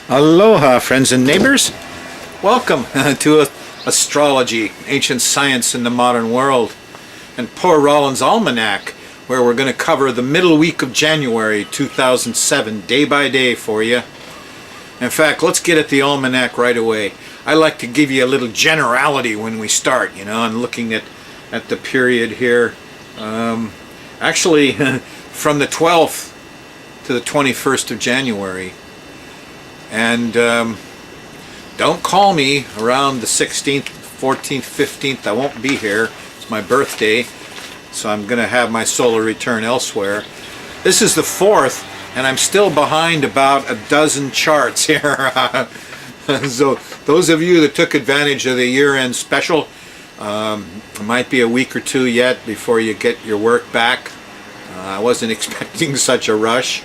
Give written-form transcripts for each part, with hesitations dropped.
Aloha, friends and neighbors. Welcome to Astrology, Ancient Science in the Modern World, and poor Rollin's Almanac, where we're going to cover the middle week of January 2007, day by day for you. In fact, let's get at the Almanac right away. I like to give you a little generality when we start, and looking at the period here. Actually, from the 12th to the 21st of January. And don't call me around the 16th, 14th, 15th. I won't be here. It's my birthday, so I'm going to have my solar return elsewhere. This is the 4th, and I'm still behind about a dozen charts here. So those of you that took advantage of the year-end special, it might be a week or two yet before you get your work back. I wasn't expecting such a rush.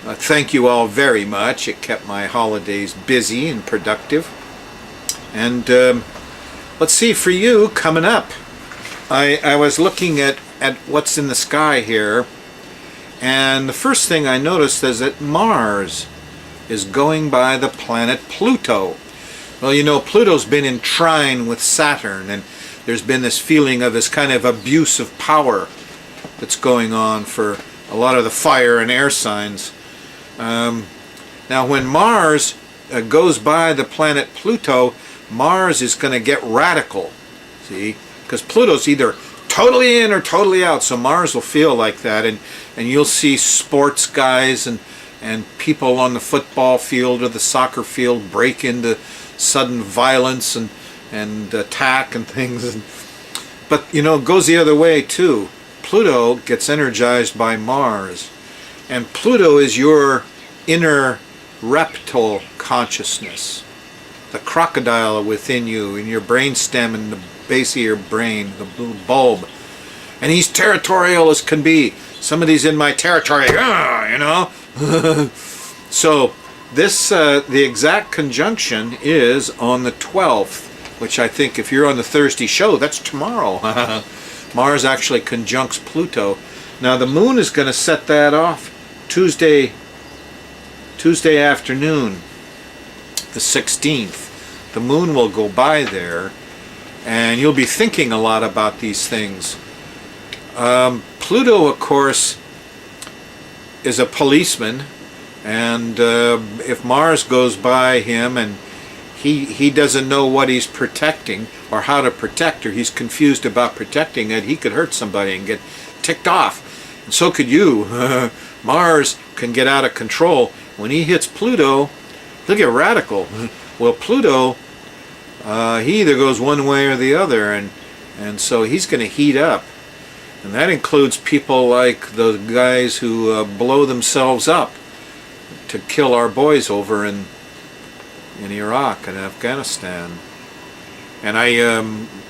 Thank you all very much. It kept my holidays busy and productive. And let's see, for you, coming up, I was looking at what's in the sky here, and the first thing I noticed is that Mars is going by the planet Pluto. Well, Pluto's been in trine with Saturn, and there's been this feeling of this kind of abuse of power that's going on for a lot of the fire and air signs. Now when Mars goes by the planet Pluto, Mars is going to get radical, see, because Pluto's either totally in or totally out, so Mars will feel like that, and you'll see sports guys and people on the football field or the soccer field break into sudden violence and attack and things. But it goes the other way too. Pluto gets energized by Mars, and Pluto is your inner reptile consciousness, the crocodile within you, in your brainstem and the base of your brain, the little bulb. And he's territorial as can be. Somebody's in my territory, So this, the exact conjunction is on the 12th, which I think if you're on the Thursday show, that's tomorrow. Mars actually conjuncts Pluto. Now the moon is going to set that off Tuesday afternoon, the 16th. The moon will go by there, and you'll be thinking a lot about these things. Pluto, of course, is a policeman, and if Mars goes by him and he doesn't know what he's protecting or how to protect, or he's confused about protecting it, he could hurt somebody and get ticked off. And so could you. Mars can get out of control. When he hits Pluto, he'll get radical. Well, Pluto, he either goes one way or the other, and so he's going to heat up. And that includes people like the guys who blow themselves up to kill our boys over in Iraq and Afghanistan. And I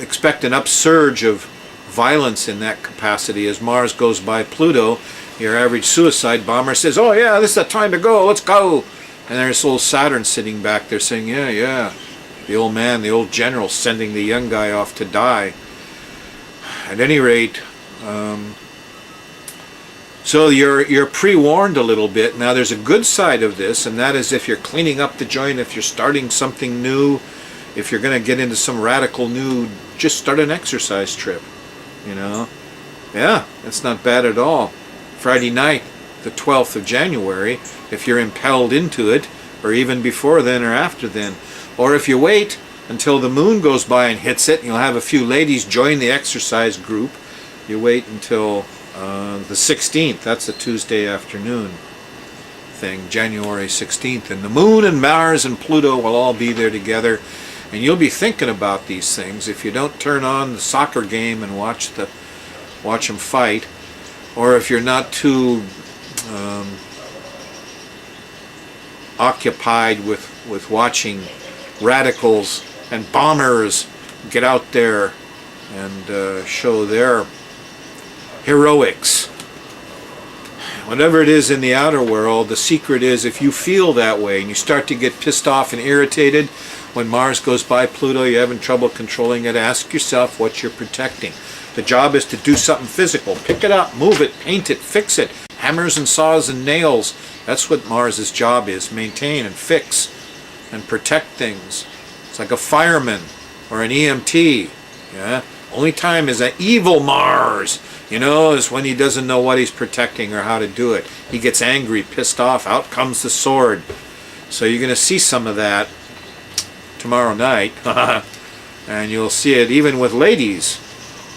expect an upsurge of violence in that capacity as Mars goes by Pluto. Your average suicide bomber says, "Oh yeah, this is the time to go, let's go." And there's old Saturn sitting back there saying, yeah. The old man, the old general, sending the young guy off to die. At any rate, so you're pre-warned a little bit. Now there's a good side of this, and that is if you're cleaning up the joint, if you're starting something new, if you're going to get into some radical new, just start an exercise trip, Yeah, that's not bad at all. Friday night, the 12th of January, if you're impelled into it, or even before then or after then. Or if you wait until the moon goes by and hits it, and you'll have a few ladies join the exercise group. You wait until the 16th, that's the Tuesday afternoon thing, January 16th, and the moon and Mars and Pluto will all be there together, and you'll be thinking about these things if you don't turn on the soccer game and watch them fight, or if you're not too occupied with watching radicals and bombers get out there and show their heroics. Whatever it is in the outer world, the secret is if you feel that way and you start to get pissed off and irritated when Mars goes by Pluto, you're having trouble controlling it, ask yourself what you're protecting. The job is to do something physical. Pick it up, move it, paint it, fix it, hammers and saws and nails. That's what Mars's job is, maintain and fix and protect things. It's like a fireman or an EMT. Yeah. Only time is an evil Mars, is when he doesn't know what he's protecting or how to do it. He gets angry, pissed off, out comes the sword. So you're going to see some of that tomorrow night. And you'll see it even with ladies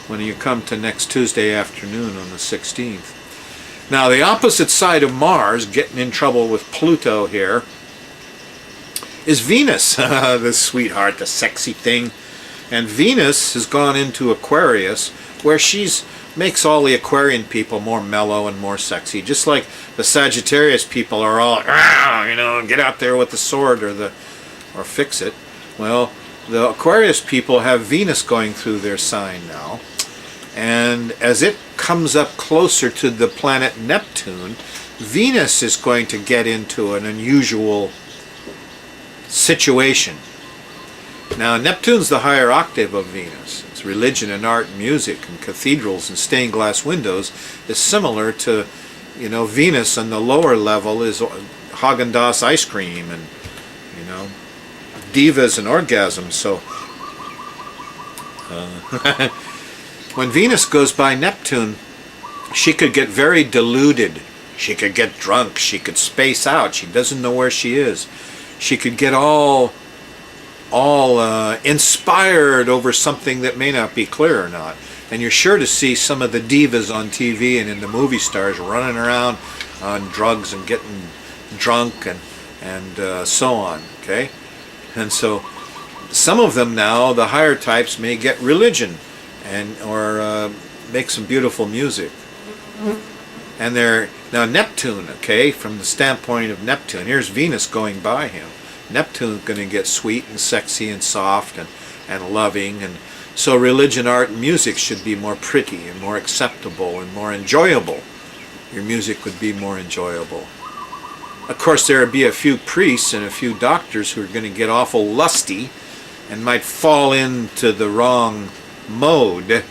when you come to next Tuesday afternoon on the 16th. Now the opposite side of Mars, getting in trouble with Pluto here, is Venus, the sweetheart, the sexy thing. And Venus has gone into Aquarius, where she's makes all the Aquarian people more mellow and more sexy, just like the Sagittarius people are all, get out there with the sword or fix it. Well, the Aquarius people have Venus going through their sign now, and as it comes up closer to the planet Neptune, Venus is going to get into an unusual situation. Now, Neptune's the higher octave of Venus. It's religion and art and music and cathedrals and stained glass windows. Is similar to, Venus on the lower level is Haagen-Dazs ice cream and, divas and orgasms. So, when Venus goes by Neptune, she could get very deluded. She could get drunk. She could space out. She doesn't know where she is. She could get all inspired over something that may not be clear or not. And you're sure to see some of the divas on TV and in the movie stars running around on drugs and getting drunk and so on. Okay, and so some of them now, the higher types, may get religion or make some beautiful music. And they're now Neptune. Okay, from the standpoint of Neptune, here's Venus going by him. Neptune's going to get sweet and sexy and soft and loving, and so religion, art, and music should be more pretty and more acceptable and more enjoyable. Your music would be more enjoyable. Of course, there would be a few priests and a few doctors who are going to get awful lusty and might fall into the wrong mode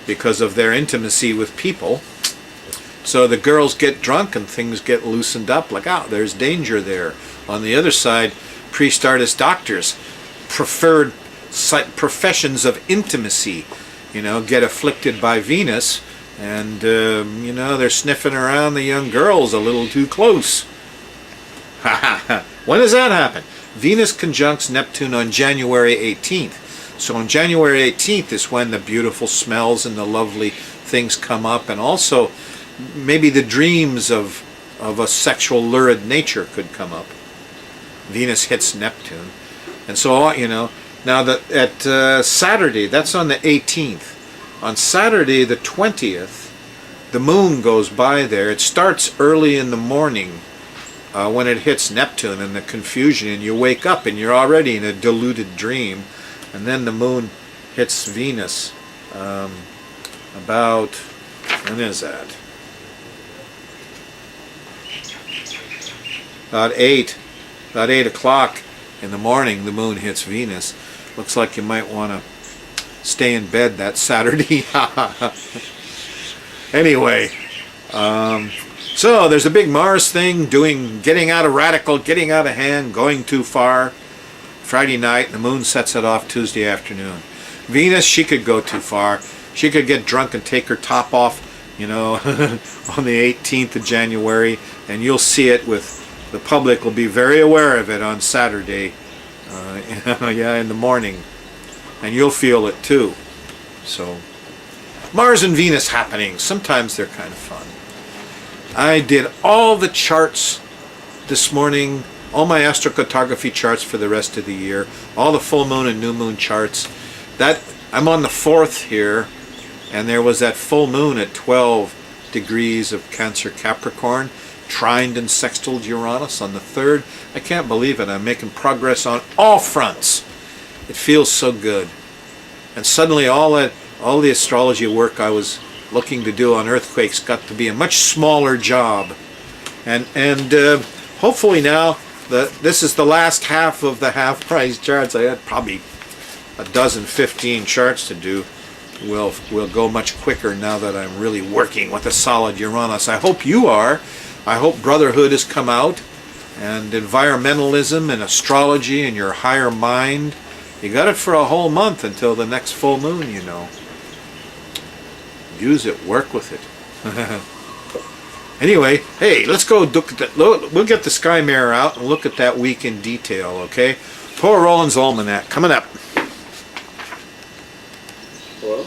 because of their intimacy with people. So the girls get drunk and things get loosened up, like, there's danger there. On the other side, priest, artists, doctors, preferred professions of intimacy, get afflicted by Venus, and, they're sniffing around the young girls a little too close. When does that happen? Venus conjuncts Neptune on January 18th. So on January 18th is when the beautiful smells and the lovely things come up, and also maybe the dreams of a sexual lurid nature could come up. Venus hits Neptune, and so now at Saturday, that's on the 18th. On Saturday the 20th, the moon goes by there. It starts early in the morning when it hits Neptune, and the confusion, and you wake up and you're already in a deluded dream, and then the moon hits Venus about, when is that? About 8 o'clock in the morning, the moon hits Venus. Looks like you might want to stay in bed that Saturday. Anyway, so there's a big Mars thing, getting out of radical, getting out of hand, going too far. Friday night, the moon sets it off Tuesday afternoon. Venus, she could go too far. She could get drunk and take her top off, on the 18th of January, and you'll see it the public will be very aware of it on Saturday, in the morning, and you'll feel it too. So, Mars and Venus happening. Sometimes they're kind of fun. I did all the charts this morning, all my astrocartography charts for the rest of the year, all the full moon and new moon charts. I'm on the 4th here, and there was that full moon at 12 degrees of Cancer Capricorn, trined and sextiled Uranus on the 3rd. I can't believe it. I'm making progress on all fronts. It feels so good. And suddenly all the astrology work I was looking to do on earthquakes got to be a much smaller job. And hopefully now, this is the last half of the half-price charts. I had probably a dozen, 15 charts to do. will go much quicker now that I'm really working with a solid Uranus. I hope you are. I hope brotherhood has come out, and environmentalism and astrology and your higher mind. You got it for a whole month until the next full moon, you know. Use it, work with it. Anyway, hey, let's go look at that. We'll get the sky mirror out and look at that week in detail, okay? Poor Rollin's Almanac coming up. Hello?